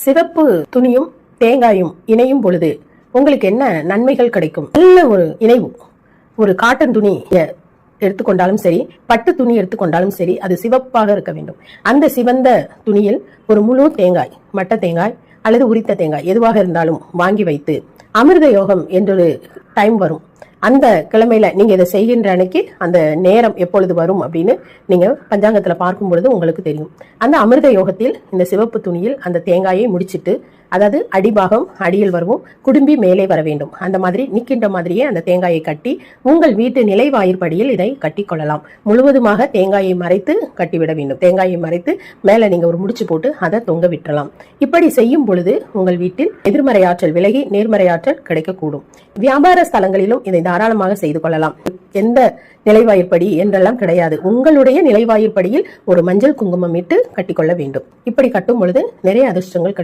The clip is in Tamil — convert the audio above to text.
சிவப்பு துணியும் தேங்காயும் இணையும் பொழுது உங்களுக்கு என்ன நன்மைகள் கிடைக்கும்? நல்ல ஒரு இணைவு. ஒரு காட்டன் துணி எடுத்துக்கொண்டாலும் சரி, பட்டு துணி எடுத்துக்கொண்டாலும் சரி, அது சிவப்பாக இருக்க வேண்டும். அந்த சிவந்த துணியில் ஒரு முழு தேங்காய், மட்ட தேங்காய் அல்லது உரித்த தேங்காய் எதுவாக இருந்தாலும் வாங்கி வைத்து அமிர்த யோகம் என்றொரு டைம் வரும். அந்த கிழமையில நீங்க இதை செய்கின்ற அன்னைக்கு அந்த நேரம் எப்பொழுது வரும் அப்படின்னு நீங்க பஞ்சாங்கத்துல பார்க்கும் பொழுது உங்களுக்கு தெரியும். அந்த அமிர்த யோகத்தில் இந்த சிவப்பு துணியில் அந்த தேங்காயை முடிச்சிட்டு, அதாவது அடிபாகம் அடியில் வரவும், குடும்பி மேலே வர வேண்டும். அந்த மாதிரி நிற்கின்ற மாதிரியே அந்த தேங்காயை கட்டி உங்கள் வீட்டு நிலைவாயிற்படியில் இதை கட்டி கொள்ளலாம். முழுவதுமாக தேங்காயை மறைத்து கட்டிவிட வேண்டும். தேங்காயை மறைத்து மேல நீங்க ஒரு முடிச்சு போட்டு அதை தொங்க விட்டுறலாம். இப்படி செய்யும் பொழுது உங்கள் வீட்டில் எதிர்மறை ஆற்றல் விலகி நேர்மறை ஆற்றல் கிடைக்கக்கூடும். வியாபார ஸ்தலங்களிலும் இதை தாராளமாக செய்து கொள்ளலாம். எந்த நிலைவாயிற்படி என்றெல்லாம் கிடையாது. உங்களுடைய நிலைவாயிற்படியில் ஒரு மஞ்சள் குங்குமம் இட்டு கட்டிக்கொள்ள வேண்டும். இப்படி கட்டும் பொழுது நிறைய அதிர்ஷ்டங்கள்